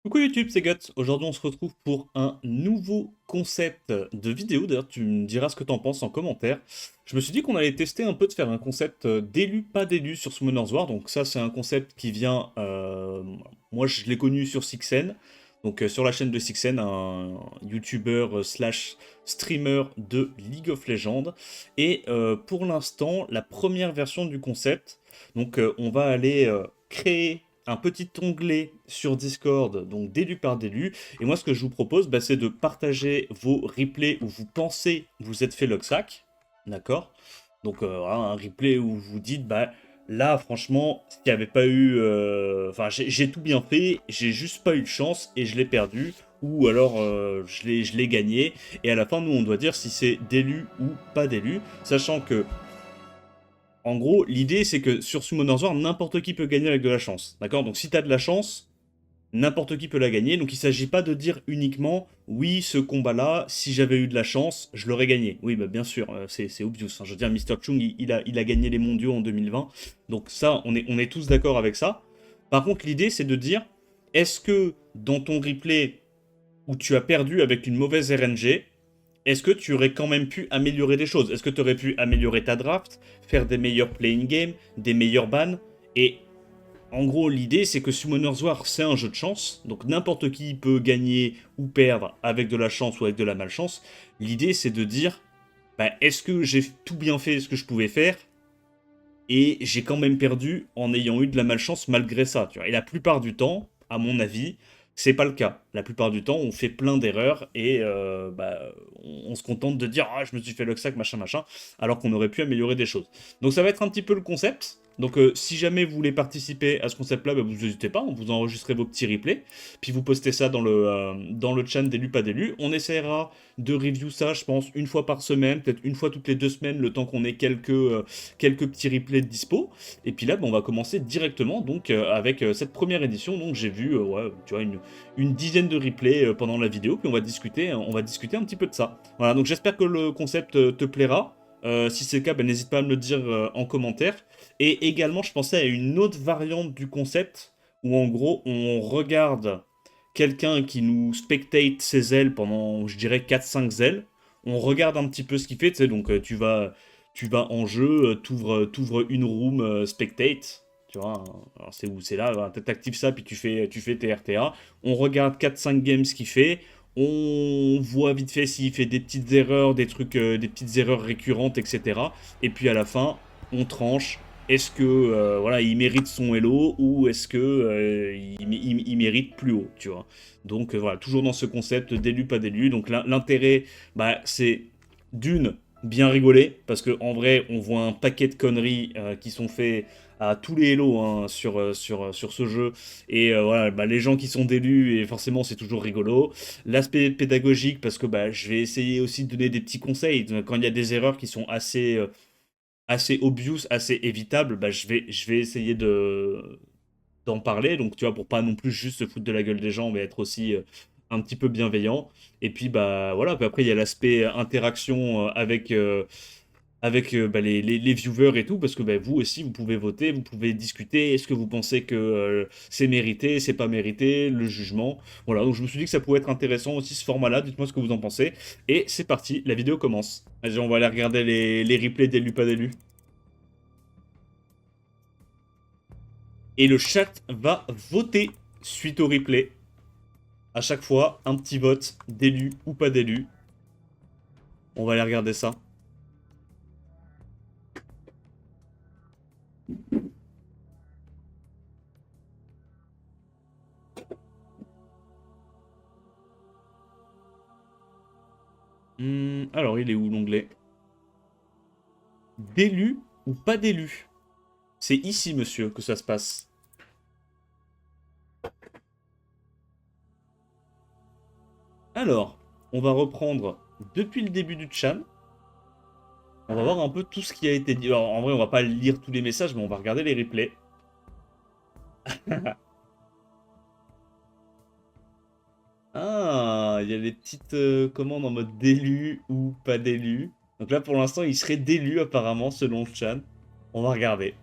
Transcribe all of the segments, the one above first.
Coucou YouTube, c'est Guts. Aujourd'hui, on se retrouve pour un nouveau concept de vidéo. D'ailleurs, tu me diras ce que t'en penses en commentaire. Je me suis dit qu'on allait tester un peu de faire un concept d'élu, pas d'élu sur Summoners War. Donc ça, c'est un concept qui vient... moi, je l'ai connu sur Sixen. Donc sur la chaîne de Sixen, un YouTuber slash streamer de League of Legends. Et pour l'instant, la première version du concept. Donc on va aller créer un petit onglet sur Discord, donc d'élu par d'élu. Et moi, ce que je vous propose, c'est de partager vos replays où vous pensez vous êtes fait Loxac. D'accord. Donc, voilà, un replay où vous dites, là, franchement, s'il n'y avait pas eu. Enfin, j'ai tout bien fait, j'ai juste pas eu de chance et je l'ai perdu. Ou alors, je l'ai gagné. Et à la fin, nous, on doit dire si c'est d'élu ou pas d'élu. Sachant que en gros, l'idée c'est que sur Summoner's War, n'importe qui peut gagner avec de la chance. D'accord. Donc si t'as de la chance, n'importe qui peut la gagner. Donc il s'agit pas de dire uniquement oui, ce combat-là, si j'avais eu de la chance, je l'aurais gagné. Oui, bah bien sûr, c'est obvious, hein. Je veux dire, Mr. Chung, il a gagné les mondiaux en 2020. Donc ça, on est tous d'accord avec ça. Par contre, l'idée c'est de dire est-ce que dans ton replay où tu as perdu avec une mauvaise RNG, est-ce que tu aurais quand même pu améliorer des choses? Est-ce que tu aurais pu améliorer ta draft, faire des meilleurs playing games, des meilleurs bans? Et en gros, l'idée, c'est que Summoner's War, c'est un jeu de chance. Donc n'importe qui peut gagner ou perdre avec de la chance ou avec de la malchance. L'idée, c'est de dire, est-ce que j'ai tout bien fait ce que je pouvais faire? Et j'ai quand même perdu en ayant eu de la malchance malgré ça, tu vois. Et la plupart du temps, à mon avis, c'est pas le cas. La plupart du temps, on fait plein d'erreurs et on se contente de dire ah je me suis fait Luxac machin machin, alors qu'on aurait pu améliorer des choses. Donc ça va être un petit peu le concept. Donc si jamais vous voulez participer à ce concept-là, vous n'hésitez pas, vous enregistrez vos petits replays, puis vous postez ça dans le chat d'élu pas d'élu. On essaiera de review ça, je pense, une fois par semaine, peut-être une fois toutes les 2 semaines, le temps qu'on ait quelques petits replays de dispo. Et puis là, on va commencer directement donc avec cette première édition. Donc j'ai vu, ouais, tu vois, une dizaine de replays pendant la vidéo, puis on va discuter un petit peu de ça. Voilà, donc j'espère que le concept te plaira. Si c'est le cas, n'hésite pas à me le dire en commentaire. Et également, je pensais à une autre variante du concept où en gros, on regarde quelqu'un qui nous spectate ses ailes pendant, je dirais, 4-5 ailes. On regarde un petit peu ce qu'il fait, tu sais, donc tu vas en jeu, t'ouvres une room spectate, tu vois, alors c'est où c'est là, voilà, t'actives ça, puis tu fais tes RTA, on regarde 4-5 games ce qu'il fait, on voit vite fait s'il fait des petites erreurs, des trucs, des petites erreurs récurrentes, etc. Et puis à la fin, on tranche. Est-ce que voilà, il mérite son Hello ou est-ce que il mérite plus haut, tu vois. Donc voilà, toujours dans ce concept d'élu pas d'élu. Donc l'intérêt, c'est d'une bien rigoler parce que en vrai, on voit un paquet de conneries qui sont faits à tous les Hello hein, sur ce jeu. Et voilà, les gens qui sont d'élus, et forcément c'est toujours rigolo. L'aspect pédagogique, parce que je vais essayer aussi de donner des petits conseils. Quand il y a des erreurs qui sont assez obvious, assez évitables, je vais essayer d'en parler. Donc tu vois, pour pas non plus juste se foutre de la gueule des gens, mais être aussi un petit peu bienveillant. Et puis voilà, puis après il y a l'aspect interaction avec les viewers et tout, parce que vous aussi, vous pouvez voter, vous pouvez discuter, est-ce que vous pensez que c'est mérité, c'est pas mérité, le jugement. Voilà, donc je me suis dit que ça pouvait être intéressant aussi ce format-là, dites-moi ce que vous en pensez. Et c'est parti, la vidéo commence. Vas-y, on va aller regarder les replays d'élus pas d'élus. Et le chat va voter suite au replay. À chaque fois, un petit vote d'élu ou pas d'élu. On va aller regarder ça. Alors, il est où l'onglet? D'élu ou pas d'élu? C'est ici, monsieur, que ça se passe. Alors, on va reprendre depuis le début du chan. On va voir un peu tout ce qui a été dit. Alors, en vrai, on va pas lire tous les messages, mais on va regarder les replays. Ah, il y a les petites commandes en mode d'élu ou pas d'élu. Donc là, pour l'instant, il serait d'élu apparemment, selon le chan. On va regarder.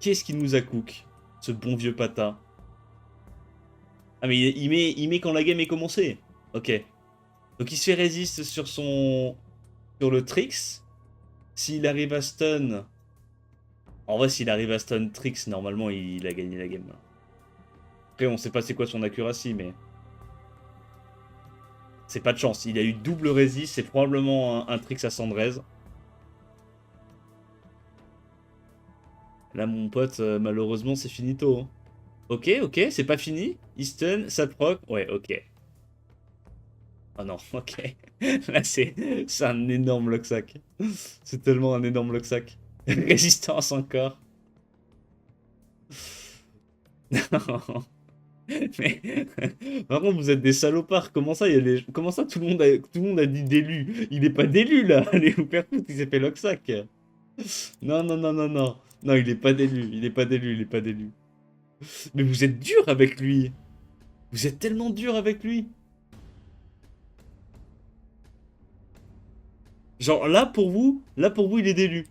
Qu'est-ce qu'il nous a cook, ce bon vieux pata? Ah mais il met quand la game est commencée. Ok. Donc il se fait résiste sur son... Sur le Trix. S'il arrive à stun... En vrai, s'il arrive à stun Trix, normalement, il a gagné la game. Après, on sait pas c'est quoi son accuracy, mais... C'est pas de chance. Il a eu double résist, c'est probablement un Trix à Sandrez. Là, mon pote, malheureusement, c'est finito. Hein. Ok, ok, c'est pas fini. Il stun, ça proc. Ouais, ok. Oh non, ok. Là, c'est un énorme Locksack. C'est tellement un énorme Locksack. Résistance encore. Mais par contre, vous êtes des salopards. Comment ça, Comment ça tout le monde a dit d'élu? Il est pas d'élu là. Allez vous faire foutre, il s'est fait Locksack. Non, non, non, non, non. Non, il est pas d'élu. Il est pas d'élu. Il est pas d'élu. Mais vous êtes dur avec lui. Vous êtes tellement dur avec lui. Genre là pour vous, il est d'élu.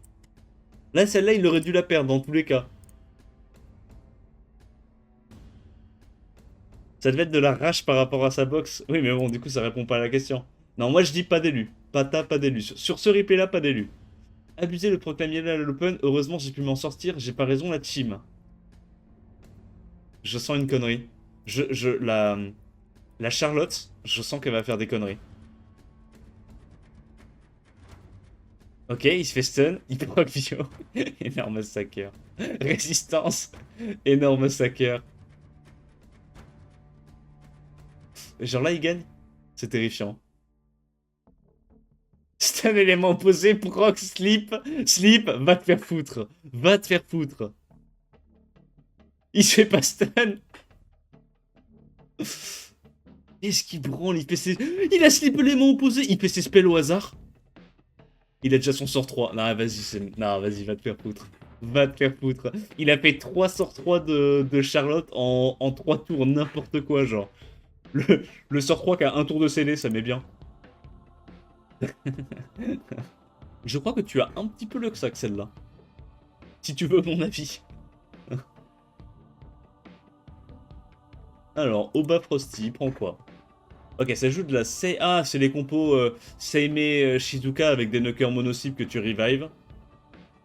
Là, celle-là, il aurait dû la perdre dans tous les cas. Ça devait être de la rage par rapport à sa box. Oui, mais bon, du coup, ça répond pas à la question. Non, moi, je dis pas d'élu. Pas d'élu. Sur ce replay-là, pas d'élu. Abuser le proclamier à l'open. Heureusement, j'ai pu m'en sortir. J'ai pas raison, la team. Je sens une connerie. La Charlotte, je sens qu'elle va faire des conneries. Ok, il se fait stun. Il proc bio. Énorme sacker. Résistance. Énorme sacker. Genre là, il gagne. C'est terrifiant. C'est un élément opposé, proc, slip. Slip, va te faire foutre. Va te faire foutre. Il se fait pas stun. Qu'est-ce qu'il branle? Il a slip l'élément opposé. Il fait ses spells au hasard. Il a déjà son sort 3. Non, vas-y, non, vas-y, va te faire foutre. Va te faire foutre. Il a fait 3 sorts 3 de Charlotte en 3 tours, n'importe quoi, genre. Le sort 3 qui a un tour de CD, ça met bien. Je crois que tu as un petit peu le sac, celle-là. Si tu veux mon avis. Alors, Oba Frosty, prends quoi? Ok, ça joue de la Sei... Ah, c'est les compos Seime Shizuka avec des knockers mono-cibles que tu revives.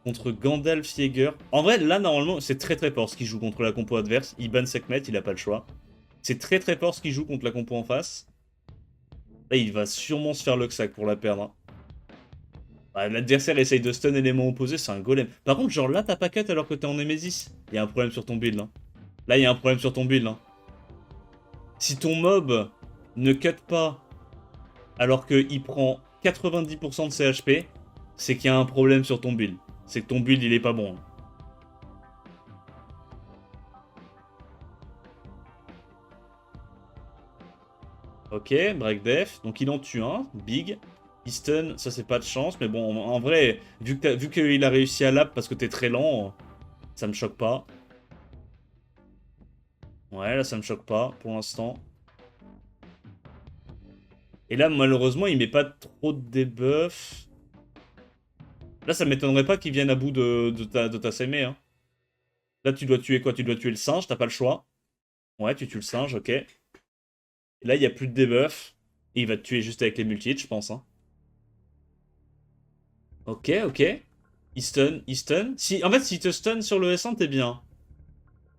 Contre Gandalf Jäger. En vrai, là, normalement, c'est très très fort ce qu'il joue contre la compo adverse. Il ban Sekhmet, il a pas le choix. C'est très très fort ce qu'il joue contre la compo en face. Là, il va sûrement se faire le sac pour la perdre. Hein. Bah, l'adversaire essaye de stun élément opposé, c'est un golem. Par contre, genre là, t'as pas cut alors que t'es en Nemesis. Il y a un problème sur ton build. Hein. Là, il y a un problème sur ton build. Hein. Si ton mob ne cut pas alors qu'il prend 90% de ses HP, c'est qu'il y a un problème sur ton build. C'est que ton build, il est pas bon. Hein. Ok, break def. Donc il en tue un. Big. Il stun, ça c'est pas de chance. Mais bon, en vrai, vu qu'il a réussi à lap parce que t'es très lent, ça me choque pas. Ouais, là ça me choque pas pour l'instant. Et là, malheureusement, il met pas trop de debuff. Là, ça m'étonnerait pas qu'il vienne à bout de ta sémé. Hein. Là, tu dois tuer quoi? Tu dois tuer le singe, t'as pas le choix. Ouais, tu tues le singe, ok. Et là, il n'y a plus de debuff. Et il va te tuer juste avec les multi je pense. Hein. Ok, ok. Il stun, il stun. Si, en fait, s'il te stun sur le S1, t'es bien.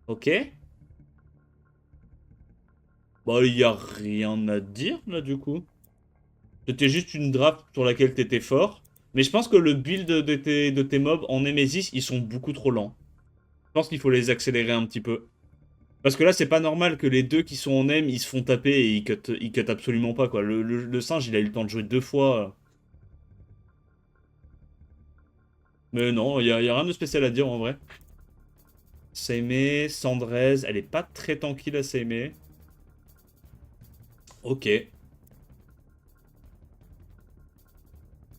Ok. Bah, il y a rien à dire, là, du coup. C'était juste une draft sur laquelle t'étais fort. Mais je pense que le build de tes mobs en Nemesis, ils sont beaucoup trop lents. Je pense qu'il faut les accélérer un petit peu. Parce que là, c'est pas normal que les deux qui sont en M, ils se font taper et ils cut absolument pas, quoi. Le singe, il a eu le temps de jouer 2 fois. Mais non, y a rien de spécial à dire, en vrai. Seimei, Sandrez, elle est pas très tranquille à Seimei. Ok.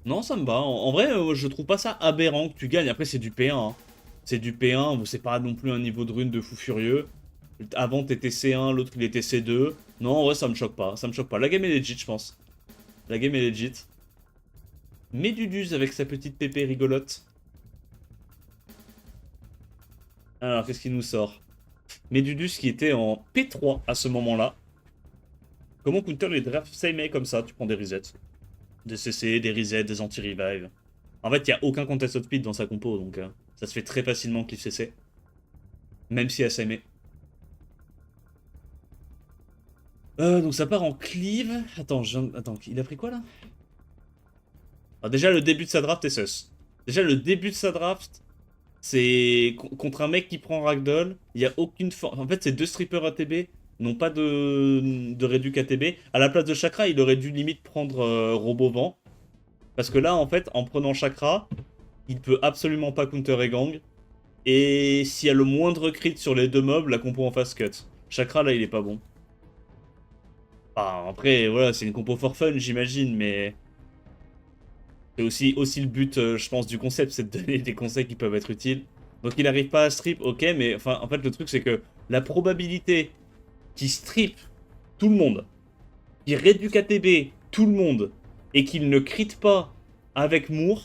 Non, ça me va. En vrai, je trouve pas ça aberrant que tu gagnes. Après, c'est du P1. Hein. C'est du P1, c'est pas non plus un niveau de rune de fou furieux. Avant, t'étais C1, l'autre, il était C2. Non, en vrai, ça me choque pas. Ça me choque pas. La game est legit, je pense. La game est legit. Médudus avec sa petite pépé rigolote. Alors, qu'est-ce qu'il nous sort? Medudus qui était en P3 à ce moment-là. Comment counter les drafts Seimei comme ça? Tu prends des resets. Des CC, des resets, des anti-revive. En fait, il n'y a aucun contest of speed dans sa compo, donc ça se fait très facilement cliff CC. Même si elle Seimei. Donc ça part en cleave. Attends, Attends, il a pris quoi là? Alors, déjà, le début de sa draft est sus. Déjà, le début de sa draft, c'est contre un mec qui prend Ragdoll. Il n'y a aucune forme. En fait, ces deux strippers ATB n'ont pas de réduc ATB. À la place de Chakra, il aurait dû limite prendre Robovent. Parce que là, en fait, en prenant Chakra, il peut absolument pas counter Egang. Et s'il y a le moindre crit sur les deux mobs, la compo en face cut. Chakra, là, il est pas bon. Enfin, après, voilà, c'est une compo for fun, j'imagine, mais... C'est aussi le but, je pense, du concept, c'est de donner des conseils qui peuvent être utiles. Donc il n'arrive pas à strip, ok, mais enfin, en fait, le truc, c'est que la probabilité qu'il strip tout le monde, qu'il réduit KTB tout le monde, et qu'il ne crit pas avec Moore,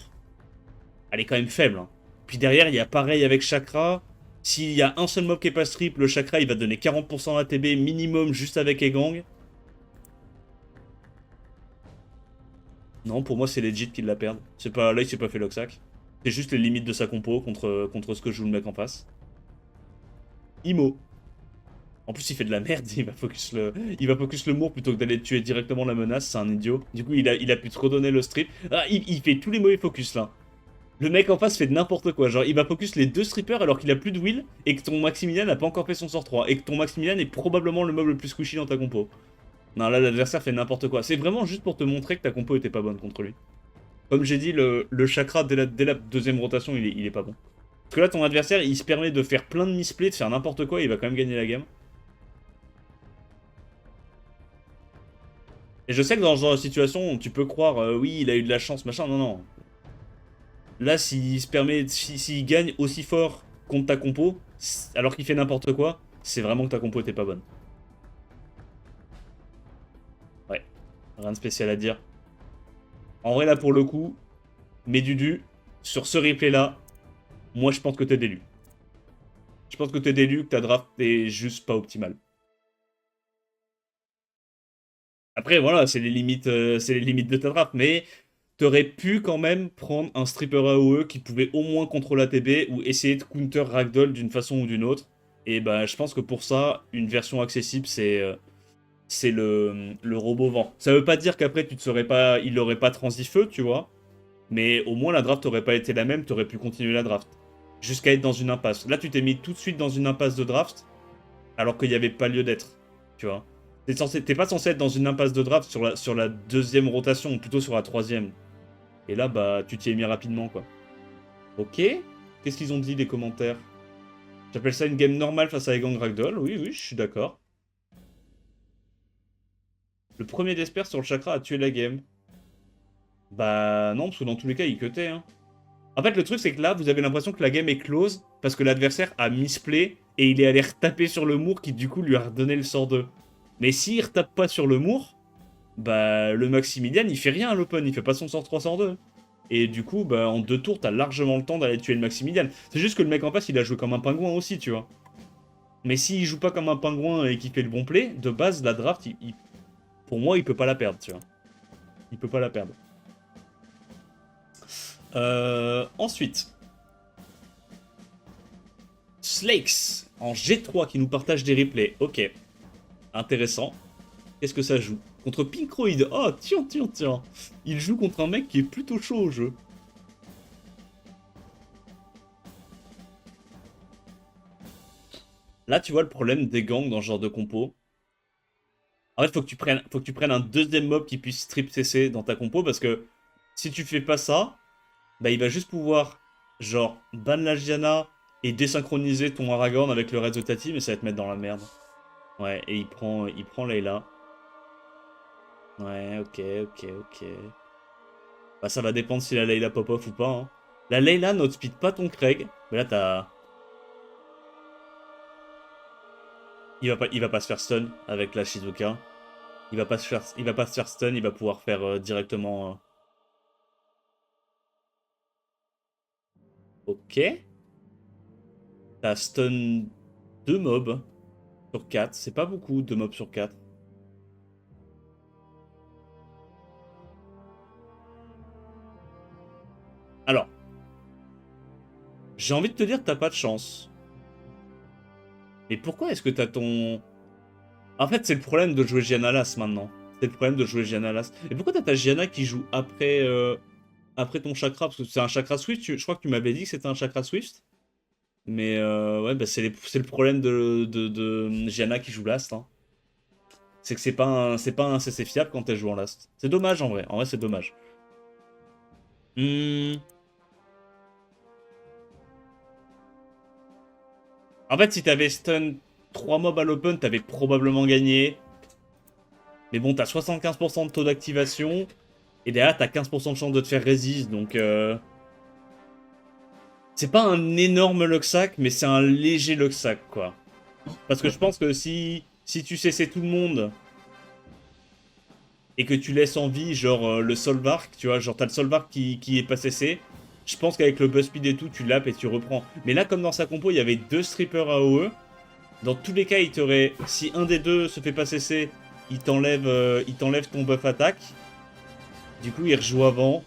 elle est quand même faible. Hein. Puis derrière, il y a pareil avec Chakra. S'il y a un seul mob qui est pas strip, le Chakra, il va donner 40% ATB minimum juste avec Egang. Non, pour moi, c'est legit qu'il la perde. C'est pas, là, il s'est pas fait Loxac. C'est juste les limites de sa compo contre ce que joue le mec en face. Imo. En plus, il fait de la merde, il va focus le Moore plutôt que d'aller tuer directement la menace, c'est un idiot. Du coup, il a pu te redonner le strip. Ah, il fait tous les mauvais focus là. Le mec en face fait n'importe quoi, genre il va focus les deux strippers alors qu'il a plus de will et que ton Maximilian n'a pas encore fait son sort 3 et que ton Maximilian est probablement le mob le plus squishy dans ta compo. Non, là l'adversaire fait n'importe quoi. C'est vraiment juste pour te montrer que ta compo était pas bonne contre lui. Comme j'ai dit, le chakra dès la deuxième rotation, il est pas bon. Parce que là, ton adversaire, il se permet de faire plein de misplays, de faire n'importe quoi, et il va quand même gagner la game. Et je sais que dans ce genre de situation, tu peux croire, oui, il a eu de la chance, machin. Non, non. Là, s'il se permet, s'il gagne aussi fort contre ta compo, alors qu'il fait n'importe quoi, c'est vraiment que ta compo était pas bonne. Ouais, rien de spécial à dire. En vrai, là, pour le coup, Médudu, sur ce replay-là, moi, je pense que t'es délu. Je pense que t'es délu, que ta draft est juste pas optimale. Après, voilà, c'est les limites de ta draft, mais t'aurais pu quand même prendre un stripper AOE qui pouvait au moins contrôler ATB ou essayer de counter Ragdoll d'une façon ou d'une autre. Et bah, je pense que pour ça, une version accessible, c'est le robot vent. Ça veut pas dire qu'après, il aurait pas transi-feu, tu vois. Mais au moins, la draft aurait pas été la même, t'aurais pu continuer la draft. Jusqu'à être dans une impasse. Là, tu t'es mis tout de suite dans une impasse de draft, alors qu'il n'y avait pas lieu d'être, tu vois. T'es pas censé être dans une impasse de draft sur la deuxième rotation, ou plutôt sur la troisième. Et là, bah, tu t'y es mis rapidement, quoi. Ok. Qu'est-ce qu'ils ont dit, les commentaires? J'appelle ça une game normale face à Egang Ragdoll. Oui, oui, je suis d'accord. Le premier d'Esper sur le chakra a tué la game. Bah non, parce que dans tous les cas, il cutait, hein. En fait, le truc, c'est que là, vous avez l'impression que la game est close parce que l'adversaire a misplay et il est allé retaper sur le Moore qui, du coup, lui a redonné le sort 2. Mais s'il retape pas sur le Moore, bah, le Maximilian, il fait rien à l'open, il fait pas son sort 3, sort 2. Et du coup, bah, en 2 tours, t'as largement le temps d'aller tuer le Maximilian. C'est juste que le mec en face, il a joué comme un pingouin aussi, tu vois. Mais s'il joue pas comme un pingouin et qu'il fait le bon play, de base, la draft, pour moi, il peut pas la perdre, tu vois. Il peut pas la perdre. Ensuite, Slakes en G3 qui nous partage des replays. Ok, intéressant. Qu'est-ce que ça joue? Contre Pinkroid. Oh, tiens, tiens, tiens. Il joue contre un mec qui est plutôt chaud au jeu. Là, tu vois le problème des gangs dans ce genre de compo. En fait, faut que tu prennes un deuxième mob qui puisse strip CC dans ta compo parce que si tu fais pas ça, bah il va juste pouvoir genre ban la Gianna et désynchroniser ton Aragorn avec le Red Zotati, mais ça va te mettre dans la merde. Ouais, et il prend Layla. Ouais, ok, ok, ok. Bah ça va dépendre si la Layla pop off ou pas. Hein. La Layla n'outspeed pas ton Craig, mais là t'as... il va pas se faire stun avec la Shizuka. Il va pas se faire stun, il va pouvoir faire directement... Ok. T'as stun deux mobs. Sur 4, c'est pas beaucoup, 2 mobs sur 4. Alors, j'ai envie de te dire que t'as pas de chance. Mais pourquoi est-ce que t'as ton... En fait, c'est le problème de jouer Gianna Las maintenant. C'est le problème de jouer Gianna Las. Et pourquoi t'as ta Gianna qui joue après, après ton chakra? Parce que c'est un chakra Swift, je crois que tu m'avais dit que c'était un chakra Swift. Mais ouais, bah c'est le problème de Gianna qui joue Last. Hein. C'est que c'est pas un CC fiable quand elle joue en Last. C'est dommage en vrai. En vrai, c'est dommage. Hmm. En fait, si t'avais stun 3 mobs à l'open, t'avais probablement gagné. Mais bon, t'as 75% de taux d'activation. Et derrière, t'as 15% de chance de te faire resist. Donc, c'est pas un énorme Luxac, mais c'est un léger Luxac, quoi. Parce que je pense que si tu cessais tout le monde et que tu laisses en vie, genre, le Solvark, tu vois, genre, t'as le Solvark qui est pas cessé, je pense qu'avec le Buzz Speed et tout, tu l'appes et tu reprends. Mais là, comme dans sa compo, il y avait 2 strippers AOE. Dans tous les cas, il t'aurait... Si un des deux se fait pas cesser, il t'enlève ton buff attaque. Du coup, il rejoue avant.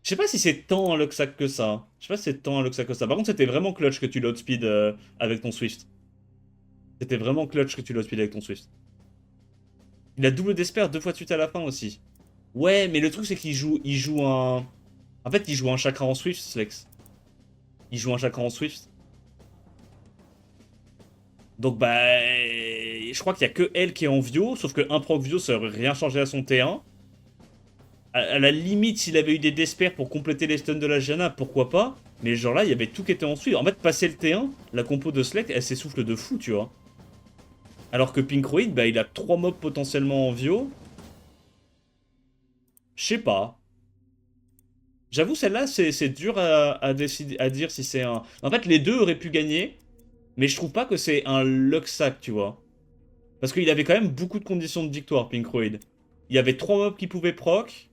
Je sais pas si c'est tant un Luxac que ça. Je sais pas si c'est tant un Luxac que ça. Par contre, c'était vraiment clutch que tu l'outspeed avec ton Swift. C'était vraiment clutch que tu l'outspeed avec ton Swift. Il a double d'espère 2 fois de suite à la fin aussi. Ouais, mais le truc c'est qu'il joue un... En fait, il joue un chakra en Swift, Slex. Il joue un chakra en Swift. Donc bah... Je crois qu'il y a que elle qui est en Vio, sauf que un proc Vio, ça aurait rien changé à son T1. À la limite, s'il avait eu des Despair pour compléter les stuns de la Janna, pourquoi pas. Mais genre là, il y avait tout qui était en Swift. En fait, passer le T1, la compo de Slex, elle s'essouffle de fou, tu vois. Alors que Pinkroid, bah, il a 3 mobs potentiellement en Vio. Je sais pas. J'avoue, celle-là, c'est dur à décider, à dire si c'est un... En fait, les deux auraient pu gagner, mais je trouve pas que c'est un Luxac, tu vois. Parce qu'il avait quand même beaucoup de conditions de victoire, Pinkroid. Il y avait 3 mobs qui pouvaient proc.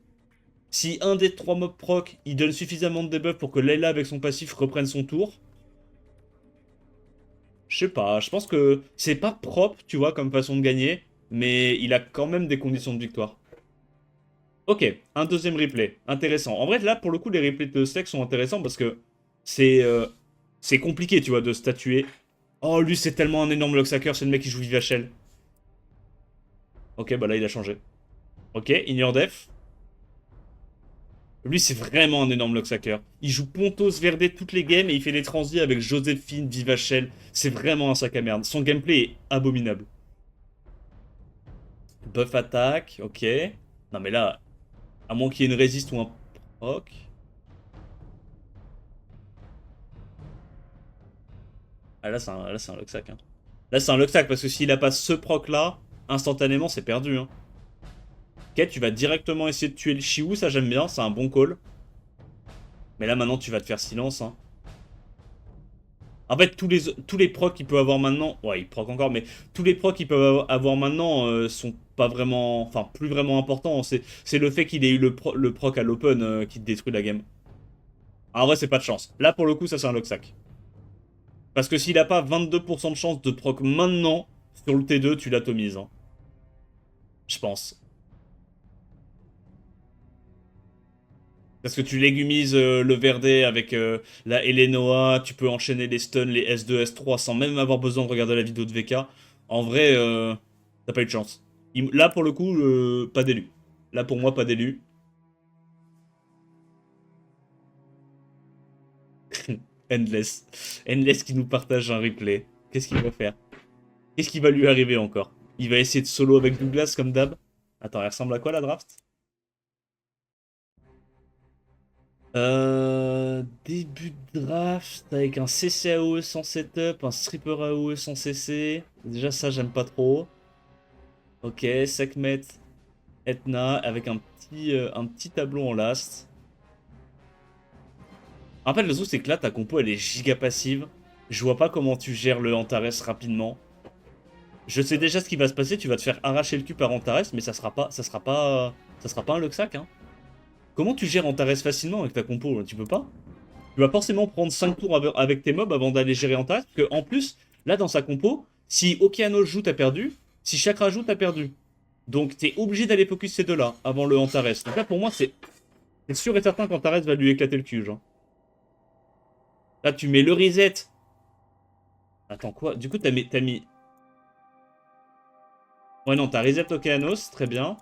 Si un des 3 mobs proc, il donne suffisamment de debuff pour que Layla, avec son passif, reprenne son tour. Je sais pas, je pense que c'est pas propre, tu vois, comme façon de gagner, mais il a quand même des conditions de victoire. Ok, un deuxième replay. Intéressant. En vrai, là, pour le coup, les replays de Slex sont intéressants parce que c'est compliqué, tu vois, de statuer. Oh, lui, c'est tellement un énorme Luxhacker, c'est le mec qui joue Vivachel. Ok, bah là, il a changé. Ok, Ignore Def. Lui, c'est vraiment un énorme Luxhacker. Il joue Pontos Verde toutes les games et il fait des transis avec Joséphine, Vivachel. C'est vraiment un sac à merde. Son gameplay est abominable. Buff attaque, ok. Non, mais là, à moins qu'il y ait une résiste ou un proc. Ah là, c'est un Luxac. Hein. Là, c'est un Luxac parce que s'il a pas ce proc là, instantanément, c'est perdu. Hein. Ok, tu vas directement essayer de tuer le Chiou, ça j'aime bien, c'est un bon call. Mais là, maintenant, tu vas te faire silence. Hein. En fait, tous les procs qu'il peut avoir maintenant, ouais, il proc encore, mais tous les procs qu'il peut avoir maintenant sont pas vraiment, enfin, plus vraiment importants. C'est le fait qu'il ait eu le proc à l'open qui te détruit la game. Ah, en vrai, c'est pas de chance. Là, pour le coup, ça, c'est un Luxac. Parce que s'il a pas 22% de chance de proc maintenant, sur le T2, tu l'atomises. Hein. Je pense. Parce que tu légumises le Verdé avec la Elenoa, tu peux enchaîner les stuns, les S2, S3 sans même avoir besoin de regarder la vidéo de VK. En vrai, t'as pas eu de chance. Là, pour le coup, pas d'élu. Là, pour moi, pas d'élu. Endless. Endless qui nous partage un replay. Qu'est-ce qu'il va faire? Qu'est-ce qui va lui arriver encore? Il va essayer de solo avec Douglas comme d'hab. Attends, elle ressemble à quoi la draft? Début de draft avec un CC AOE sans setup, un stripper AOE sans CC. Déjà ça j'aime pas trop. Ok, Sekhmet, Etna avec un petit tableau en last. En fait le truc c'est que là ta compo elle est giga passive. Je vois pas comment tu gères le Antares rapidement. Je sais déjà ce qui va se passer, tu vas te faire arracher le cul par Antares, mais ça sera pas un Luxac hein. Comment tu gères Antares facilement avec ta compo là? Tu peux pas? Tu vas forcément prendre 5 tours avec tes mobs avant d'aller gérer Antares, parce que en plus, Là, dans sa compo, si Okeanos joue, t'as perdu. Si Chakra joue, t'as perdu. Donc, t'es obligé d'aller focus ces deux-là avant le Antares. Donc là, pour moi, c'est sûr et certain qu'Antares va lui éclater le cul, genre. Là, tu mets le reset. Attends, quoi? Du coup, t'as mis... Ouais, non, t'as reset Okeanos, très bien.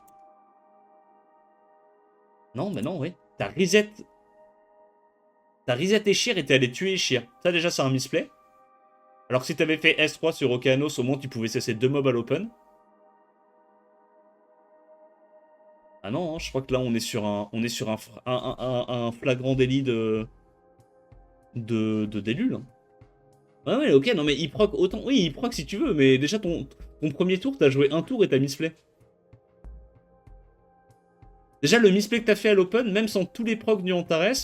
Non, mais non, oui. T'as reset... T'as reset Eshir et t'es allé tuer Eshir. Ça, déjà, c'est un misplay. Alors que si t'avais fait S3 sur Okeanos, au moins, tu pouvais cesser 2 mobs à l'open. Ah non, hein, je crois que là, on est sur un flagrant délit de délule. Ouais, ouais, ok, non, mais il proc autant... Oui, il proc si tu veux, mais déjà, ton premier tour, t'as joué un tour et t'as misplay. Déjà, le misplay que t'as fait à l'open, même sans tous les procs du Antares,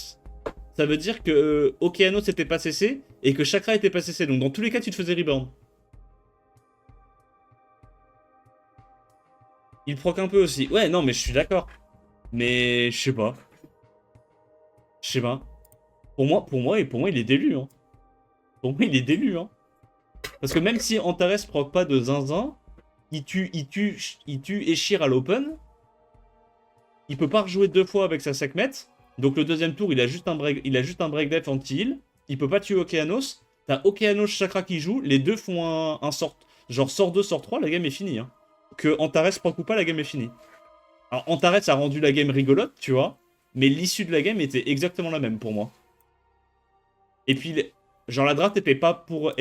ça veut dire que Okeanos n'était pas cessé et que Chakra était pas cessé. Donc, dans tous les cas, tu te faisais rebound. Il proc un peu aussi. Ouais, non, mais je suis d'accord. Mais je sais pas. Je sais pas. Pour moi, il est délu, hein. Pour moi, il est délu, hein. Parce que même si Antares proc pas de zinzin, il tue Eshir à l'open. Il peut pas rejouer 2 fois avec sa Sekhmet. Donc le deuxième tour, il a juste un break def anti-heal. Il peut pas tuer Okeanos. T'as Okeanos Chakra qui joue. Les deux font un sort. Genre sort 2, sort 3, la game est finie. Hein. Que Antares proc ou pas, la game est finie. Alors Antares a rendu la game rigolote, tu vois. Mais l'issue de la game était exactement la même pour moi. Et puis, genre la draft était pas pour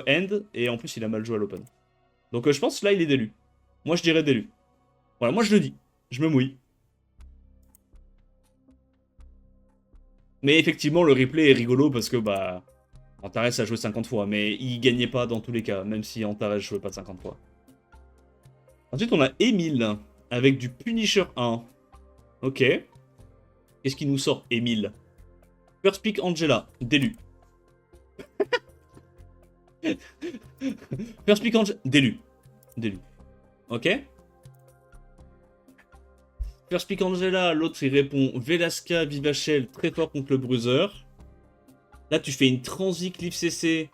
end. Et en plus, il a mal joué à l'open. Donc je pense que là, il est délu. Moi, je dirais délu. Voilà, moi, je le dis. Je me mouille. Mais effectivement, le replay est rigolo parce que, bah, Antares a joué 50 fois, mais il gagnait pas dans tous les cas, même si Antares jouait pas 50 fois. Ensuite, on a Emile, avec du Punisher 1. Ok. Qu'est-ce qui nous sort, Emile? First pick Angela, d'élu. First pick Angela, d'élu. D'élu. Ok. First pick Angela, l'autre il répond Velasca, Vivachel, très fort contre le Bruiser. Là, tu fais une transi Cliff CC.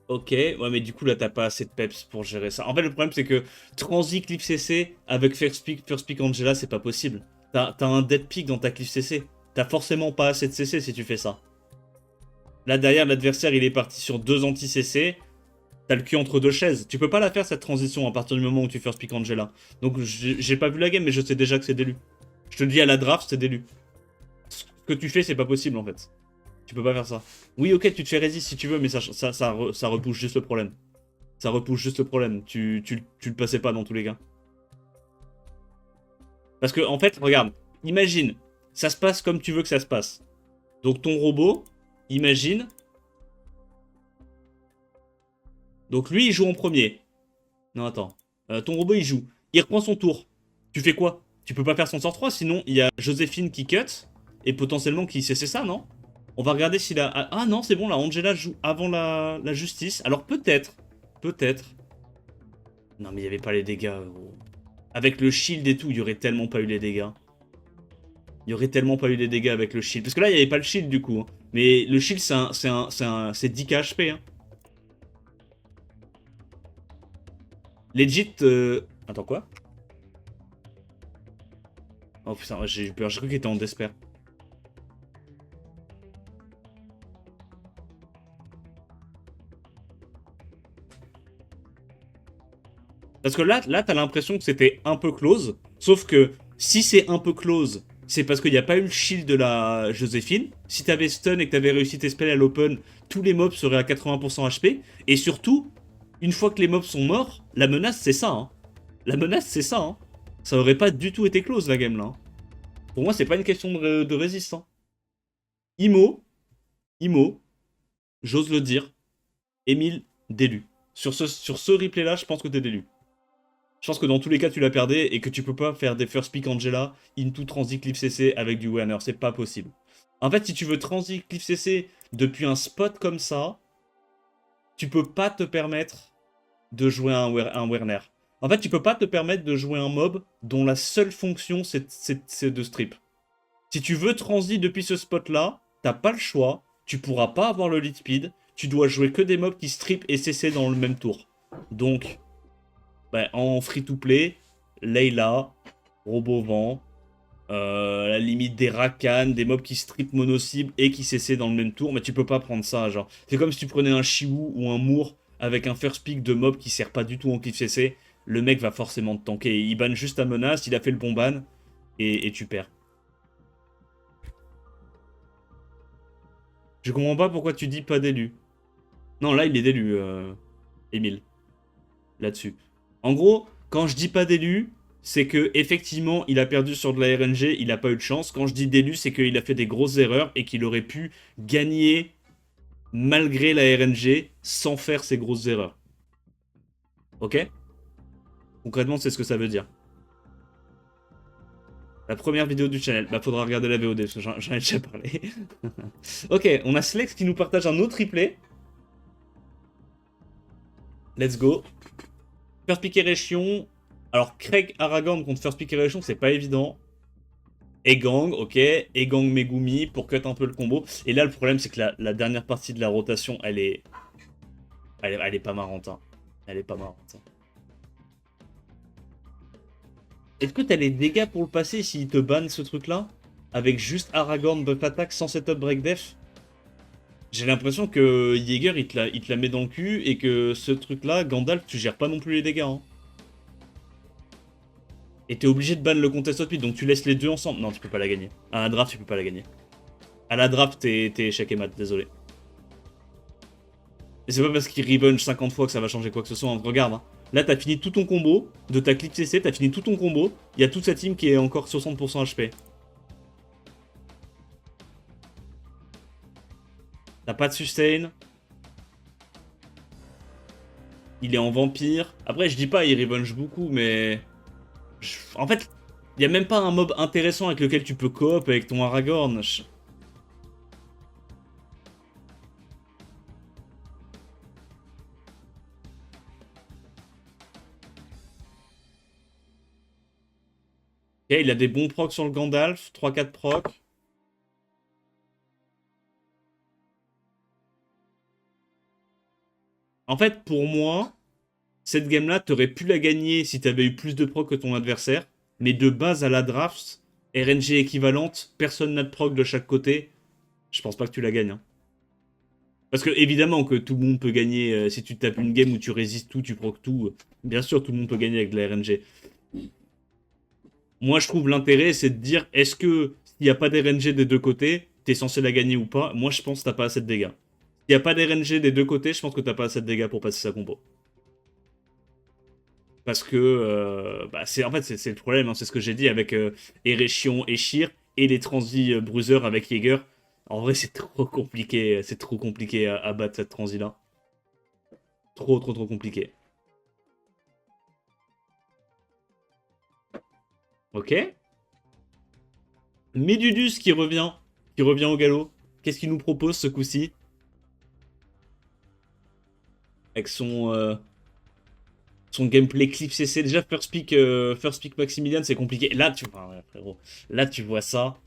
Ok, ouais, mais du coup, là, t'as pas assez de peps pour gérer ça. En fait, le problème, c'est que transi Cliff CC avec First Pick Angela, c'est pas possible. T'as un dead pick dans ta Cliff CC. T'as forcément pas assez de CC si tu fais ça. Là, derrière, l'adversaire, il est parti sur 2 anti-CC. T'as le cul entre 2 chaises. Tu peux pas la faire, cette transition, à partir du moment où tu First Pick Angela. Donc, j'ai pas vu la game, mais je sais déjà que c'est délu. Je te le dis à la draft, c'est délu. Ce que tu fais, c'est pas possible, en fait. Tu peux pas faire ça. Oui, ok, tu te fais résist si tu veux, mais ça repousse juste le problème. Ça repousse juste le problème. Tu le passais pas dans tous les cas. Parce que, en fait, regarde, imagine, ça se passe comme tu veux que ça se passe. Donc ton robot, imagine. Donc lui, il joue en premier. Non, attends. Ton robot, il joue. Il reprend son tour. Tu fais quoi? Tu peux pas faire son sort 3, sinon il y a Joséphine qui cut. Et potentiellement qui c'est ça, non? On va regarder s'il a... Ah non, c'est bon, là, Angela joue avant la justice. Alors peut-être. Peut-être. Non, mais il n'y avait pas les dégâts, gros. Avec le shield et tout, il y aurait tellement pas eu les dégâts. Il y aurait tellement pas eu les dégâts avec le shield. Parce que là, il n'y avait pas le shield, du coup. Hein. Mais le shield, c'est 10k HP. Hein. Legit... Attends, quoi? Oh putain, j'ai eu peur. J'ai cru qu'il était en despair. Parce que là t'as l'impression que c'était un peu close. Sauf que si c'est un peu close, c'est parce qu'il n'y a pas eu le shield de la Joséphine. Si t'avais stun et que t'avais réussi tes spells à l'open, tous les mobs seraient à 80% HP. Et surtout, une fois que les mobs sont morts, la menace c'est ça. Hein. La menace c'est ça. Hein. Ça aurait pas du tout été close la game là. Hein. Pour moi, c'est pas une question de résistance. Imo, Imo, j'ose le dire, Emile délu. Sur ce replay là, je pense que t'es délu. Je pense que dans tous les cas, tu la perdais et que tu peux pas faire des first pick Angela into transit cliff CC avec du Werner. C'est pas possible. En fait, si tu veux transit cliff CC depuis un spot comme ça, tu peux pas te permettre de jouer un Werner. En fait, tu peux pas te permettre de jouer un mob dont la seule fonction, c'est de strip. Si tu veux transit depuis ce spot-là, t'as pas le choix. Tu pourras pas avoir le lead speed. tu dois jouer que des mobs qui strip et CC dans le même tour. Donc, bah, en free-to-play, Layla, Robovent, à la limite des Rakan, des mobs qui strip mono-cible et qui CC dans le même tour, mais tu peux pas prendre ça, genre. C'est comme si tu prenais un Chiwu ou un Moore avec un first pick de mob qui sert pas du tout en cliff CC, le mec va forcément te tanker. Il banne juste ta menace, il a fait le bon ban, et tu perds. Je comprends pas pourquoi tu dis pas d'élu. Non, là, il est d'élu, Emile. Là-dessus. En gros, quand je dis pas d'élu, c'est que effectivement, il a perdu sur de la RNG, il a pas eu de chance. Quand je dis d'élu, c'est qu'il a fait des grosses erreurs et qu'il aurait pu gagner malgré la RNG sans faire ces grosses erreurs. Ok? Concrètement, c'est ce que ça veut dire. La première vidéo du channel. Bah, faudra regarder la VOD, parce que j'en ai déjà parlé. Ok, on a Slex qui nous partage un autre replay. Let's go. First Pick Erection. Alors, Craig Aragorn contre First Pick Erection, c'est pas évident. Egang, ok. Egang Megumi pour cut un peu le combo. Et là, le problème, c'est que la dernière partie de la rotation, elle est pas marrante. Hein. Elle est pas marrante. Hein. Est-ce que t'as les dégâts pour le passer s'il te banne ce truc-là? Avec juste Aragorn buff attack sans setup break def? J'ai l'impression que Jäger, il te la met dans le cul et que ce truc-là, Gandalf, tu gères pas non plus les dégâts. Hein. Et t'es obligé de ban le contest speed, donc tu laisses les deux ensemble. Non, tu peux pas la gagner. À la draft, tu peux pas la gagner. À la draft, t'es échec et mat, désolé. Et c'est pas parce qu'il revenge 50 fois que ça va changer quoi que ce soit. Hein. Regarde, hein. Là, t'as fini tout ton combo. De ta clip CC, t'as fini tout ton combo. Il y a toute sa team qui est encore 60% HP. T'as pas de sustain. Il est en vampire. Après, je dis pas, il revenge beaucoup, mais... En fait, il y a même pas un mob intéressant avec lequel tu peux coop avec ton Aragorn. Ok, il a des bons procs sur le Gandalf. 3-4 procs. En fait, pour moi, cette game-là, t'aurais pu la gagner si t'avais eu plus de procs que ton adversaire. Mais de base à la draft, RNG équivalente, personne n'a de proc de chaque côté. Je pense pas que tu la gagnes. Hein. Parce que évidemment que tout le monde peut gagner, si tu tapes une game où tu résistes tout, tu procs tout, bien sûr tout le monde peut gagner avec de la RNG. Moi je trouve l'intérêt c'est de dire est-ce que s'il n'y a pas d'RNG des deux côtés, t'es censé la gagner ou pas. Moi je pense que t'as pas assez de dégâts. S'il n'y a pas d'RNG des deux côtés, je pense que t'as pas assez de dégâts pour passer sa combo. Parce que bah, en fait c'est le problème, hein, c'est ce que j'ai dit avec Erechion et Shir et les transis Bruiser avec Jäger. En vrai c'est trop compliqué à battre cette transi là. Trop compliqué. Ok. Medudus qui revient au galop. Qu'est-ce qu'il nous propose ce coup-ci? Avec son gameplay clip CC. Déjà, first pick Maximilian, c'est compliqué. Là, ouais, frérot. Là, tu vois ça.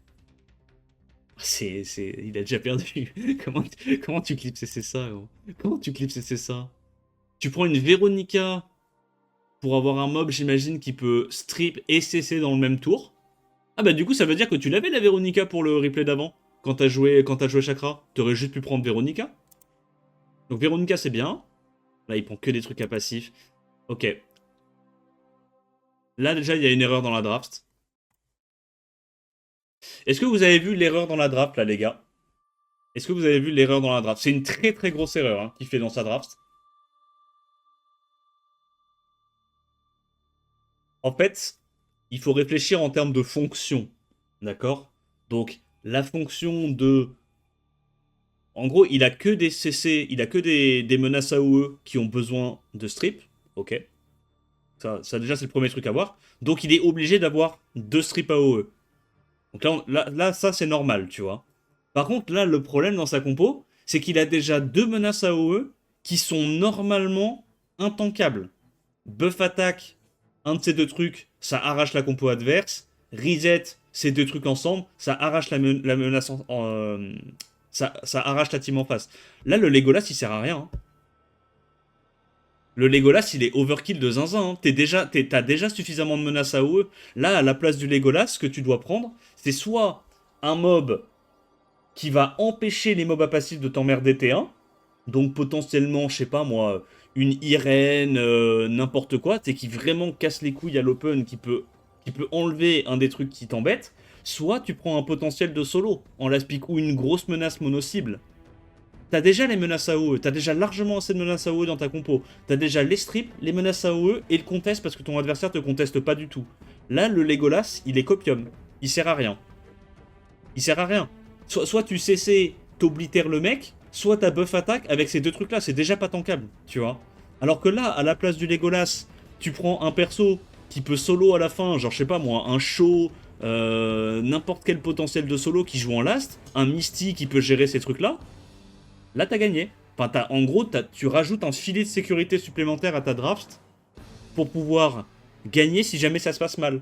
Il a déjà perdu. Comment tu clips CC ça, gros? Comment tu clips CC ça? Tu prends une Véronica pour avoir un mob, j'imagine, qui peut strip et CC dans le même tour. Ah bah du coup, ça veut dire que tu l'avais la Véronica pour le replay d'avant. Quand t'as joué Chakra. T'aurais juste pu prendre Véronica. Donc Véronica, c'est bien. Là, il prend que des trucs à passif. Ok. Là, déjà, il y a une erreur dans la draft. Est-ce que vous avez vu l'erreur dans la draft, là, les gars? Est-ce que vous avez vu l'erreur dans la draft? C'est une très grosse erreur hein, qu'il fait dans sa draft. En fait, il faut réfléchir en termes de fonction. D'accord? Donc, la fonction de... En gros, il a que des CC, il a que des menaces AOE qui ont besoin de strip. Ok. Ça déjà, c'est le premier truc à voir. Donc, il est obligé d'avoir 2 strips AOE. Donc là ça, c'est normal, tu vois. Par contre, là, le problème dans sa compo, c'est qu'il a déjà 2 menaces AOE qui sont normalement intankables. Buff attack, un de ces deux trucs, ça arrache la compo adverse. Reset, ces deux trucs ensemble, ça arrache la menace Ça arrache ta team en face. Là, le Legolas, il sert à rien. Hein. Le Legolas, il est overkill de zinzin. Hein. T'as déjà suffisamment de menaces à AOE. Là, à la place du Legolas, ce que tu dois prendre, c'est soit un mob qui va empêcher les mobs à passif de t'emmerder T1. Donc potentiellement, je sais pas moi, une Irène, n'importe quoi, c'est qui vraiment casse les couilles à l'open, qui peut enlever un des trucs qui t'embête. Soit tu prends un potentiel de solo en last pick ou une grosse menace mono-cible. T'as déjà les menaces AOE, t'as déjà largement assez de menaces AOE dans ta compo. T'as déjà les strips, les menaces AOE et le contest parce que ton adversaire te conteste pas du tout. Là, le Legolas, il est copium. Il sert à rien. Il sert à rien. Soit tu CC, t'oblitères le mec, soit t'as buff attaque avec ces deux trucs-là. C'est déjà pas tankable, tu vois. Alors que là, à la place du Legolas, tu prends un perso qui peut solo à la fin, genre je sais pas moi, un show, n'importe quel potentiel de solo qui joue en last, un Misty qui peut gérer ces trucs-là. Là, t'as gagné. Enfin, en gros, tu rajoutes un filet de sécurité supplémentaire à ta draft pour pouvoir gagner si jamais ça se passe mal.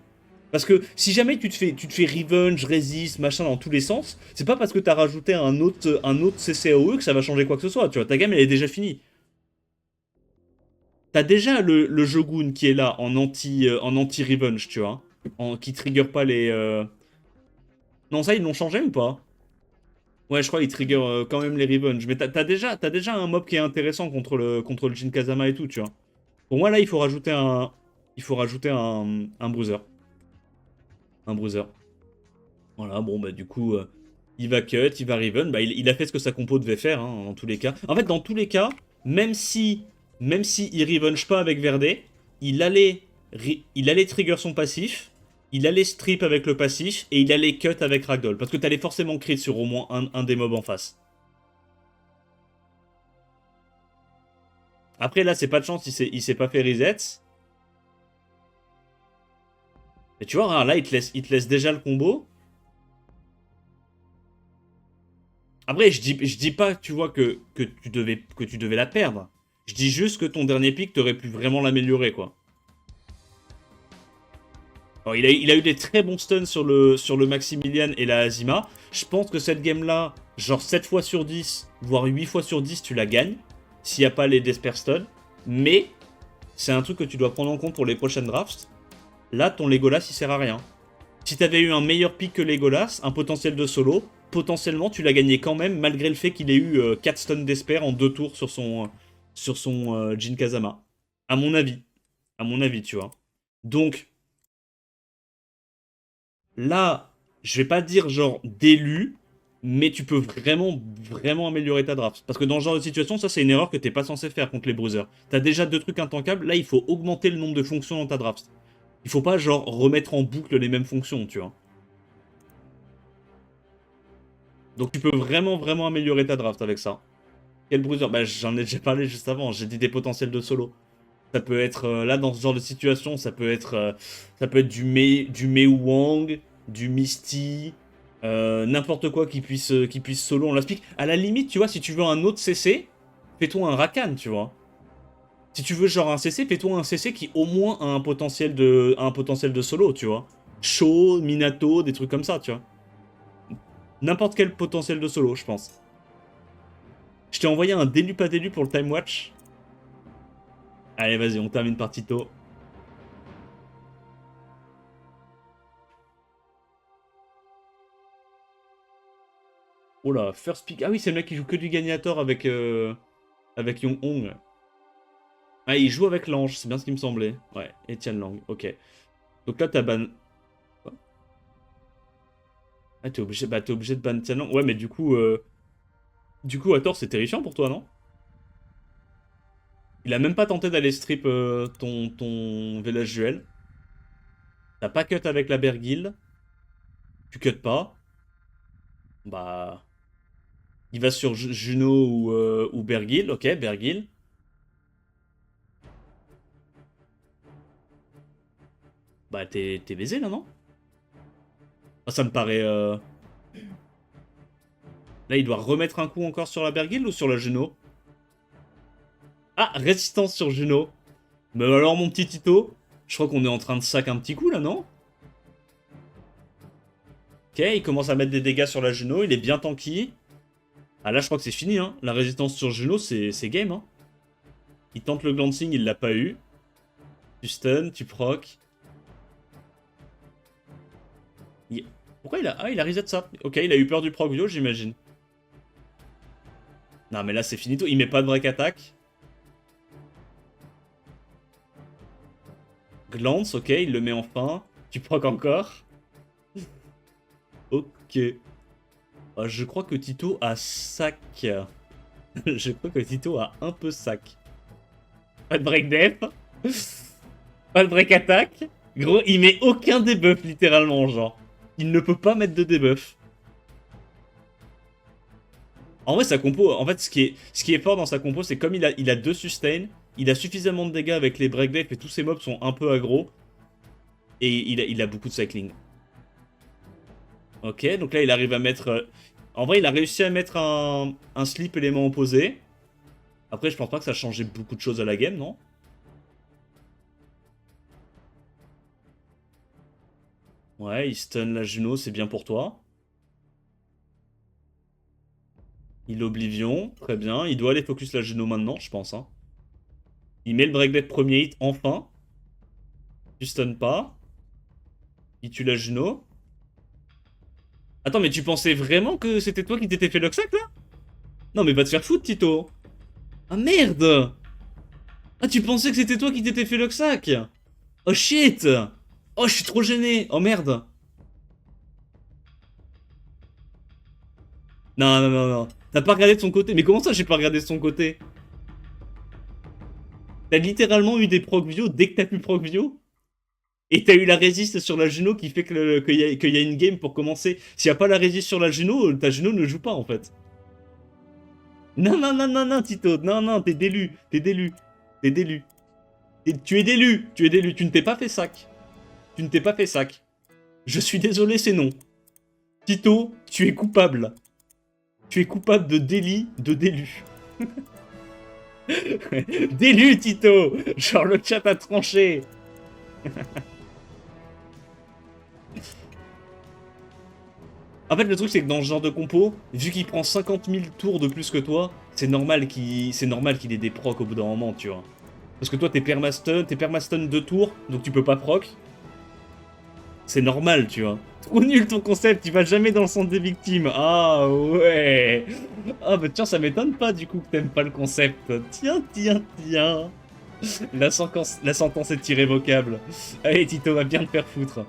Parce que si jamais tu te fais revenge, resist, machin dans tous les sens, c'est pas parce que t'as rajouté un autre CCAOE que ça va changer quoi que ce soit. Tu vois, ta game elle est déjà finie. T'as déjà le Jogun qui est là en anti revenge, tu vois, qui trigger pas les. Non, ça ils l'ont changé ou pas? Ouais, je crois qu'ils trigger quand même les revenge. Mais t'as déjà un mob qui est intéressant contre le Jin Kazama et tout, tu vois. Pour moi là, il faut rajouter un bruiser. Un bruiser. Voilà, bon, bah du coup, il va cut, il va Riven. Bah, il a fait ce que sa compo devait faire, hein, dans tous les cas. En fait, dans tous les cas, même si il revenge pas avec Verde, il allait trigger son passif, il allait strip avec le passif, et il allait cut avec Ragdoll. Parce que t'allais forcément crit sur au moins un des mobs en face. Après, là, c'est pas de chance, il s'est pas fait reset. Et tu vois, hein, là, il te laisse déjà le combo. Après, je dis pas, tu vois, que tu devais la perdre. Je dis juste que ton dernier pick, t'aurais pu vraiment l'améliorer, quoi. Alors, il a eu des très bons stuns sur le Maximilian et la Azima. Je pense que cette game-là, genre 7 fois sur 10, voire 8 fois sur 10, tu la gagnes. S'il n'y a pas les Desper Stuns. Mais, c'est un truc que tu dois prendre en compte pour les prochaines drafts. Là, ton Legolas, il sert à rien. Si t'avais eu un meilleur pick que Legolas, un potentiel de solo, potentiellement tu l'as gagné quand même, malgré le fait qu'il ait eu 4 stuns d'Esper en 2 tours sur son Jin Kazama. À mon avis. À mon avis, tu vois. Donc, là, je vais pas dire genre d'élu, mais tu peux vraiment, vraiment améliorer ta draft. Parce que dans ce genre de situation, ça c'est une erreur que t'es pas censé faire contre les bruisers. T'as déjà 2 trucs intankables, là il faut augmenter le nombre de fonctions dans ta draft. Il faut pas genre remettre en boucle les mêmes fonctions, tu vois. Donc tu peux vraiment, vraiment améliorer ta draft avec ça. Quel bruiser? Bah j'en ai déjà parlé juste avant, j'ai dit des potentiels de solo. Ça peut être, là dans ce genre de situation, ça peut être du Mei Wang, du Misty, n'importe quoi qui puisse solo, on l'explique. À la limite, tu vois, si tu veux un autre CC, fais-toi un Rakan, tu vois. Si tu veux genre un CC, fais-toi un CC qui au moins a un potentiel de solo, tu vois. Sho, Minato, des trucs comme ça, tu vois. N'importe quel potentiel de solo, je pense. Je t'ai envoyé un délu pas délu pour le Time Watch. Allez, vas-y, on termine par Tito. Oh là, first pick. Ah oui, c'est le mec qui joue que du Gagnator avec Young Hong. Ah, il joue avec l'ange, c'est bien ce qui me semblait. Ouais, Etienne Lang, ok. Donc là, t'as ban. Ah, t'es obligé de ban Etienne Lang. Ouais, mais du coup, Hathor, c'est terrifiant pour toi, non? Il a même pas tenté d'aller strip ton Village Duel. T'as pas cut avec la Bergil. Tu cut pas. Bah. Il va sur Juno ou Bergil. Ok, Bergil. Bah, t'es baisé là, non? Ah, ça me paraît. Là, il doit remettre un coup encore sur la Bergil ou sur la Juno? Ah, résistance sur Juno. Mais alors, mon petit Tito, je crois qu'on est en train de sac un petit coup là, non? Ok, il commence à mettre des dégâts sur la Juno, il est bien tanky. Ah là, je crois que c'est fini, hein. La résistance sur Juno, c'est game, hein. Il tente le glancing, il l'a pas eu. Tu stun, tu proc. Pourquoi il a... Ah, il a reset ça. Ok, il a eu peur du proc bio, j'imagine. Non, mais là, c'est finito. Il met pas de break attack. Glance, ok, il le met enfin. Tu proc encore. Ok. Je crois que Tito a sac. Je crois que Tito a un peu sac. Pas de break def. Pas de break attack. Gros, il met aucun debuff, littéralement, genre. Il ne peut pas mettre de debuff. En vrai, sa compo, en fait, ce qui est fort dans sa compo, c'est comme il a 2 sustain, il a suffisamment de dégâts avec les break def et tous ses mobs sont un peu aggro. Et il a beaucoup de cycling. Ok, donc là, il arrive à mettre... En vrai, il a réussi à mettre un slip élément opposé. Après, je pense pas que ça changeait beaucoup de choses à la game, non? Ouais, il stun la Juno, c'est bien pour toi. Il Oblivion, très bien. Il doit aller focus la Juno maintenant, je pense. Hein. Il met le breakdead premier hit, enfin. Tu stun pas. Il tue la Juno. Attends, mais tu pensais vraiment que c'était toi qui t'étais fait l'Oxac, là? Non, mais va te faire foutre, Tito. Ah, merde. Ah, tu pensais que c'était toi qui t'étais fait l'Oxac? Oh, shit. Oh, je suis trop gêné. Oh, merde. Non, non, non, non. T'as pas regardé de son côté. Mais comment ça, j'ai pas regardé de son côté? T'as littéralement eu des proc vio dès que t'as pu proc vio? Et t'as eu la résiste sur la Juno qui fait qu'il y a une game pour commencer. S'il n'y a pas la résiste sur la Juno, ta Juno ne joue pas en fait. Non, non, non, non, non, Tito. Non, non, t'es délu. T'es délu. T'es délu. Tu es délu. Tu es délu. Tu ne t'es pas fait sac. Tu ne t'es pas fait sac. Je suis désolé, c'est non. Tito, tu es coupable. Tu es coupable de délit de délu. Délu, Tito. Genre le chat a tranché. En fait, le truc, c'est que dans ce genre de compo, vu qu'il prend 50 000 tours de plus que toi, c'est normal qu'il ait des procs au bout d'un moment, tu vois. Parce que toi, t'es permastun 2 tours, donc tu peux pas proc. C'est normal, tu vois. Trop nul ton concept, tu vas jamais dans le centre des victimes. Ah ouais. Ah bah tiens, ça m'étonne pas du coup que t'aimes pas le concept. Tiens, tiens, tiens. La sentence est irrévocable. Allez, Tito va bien te faire foutre.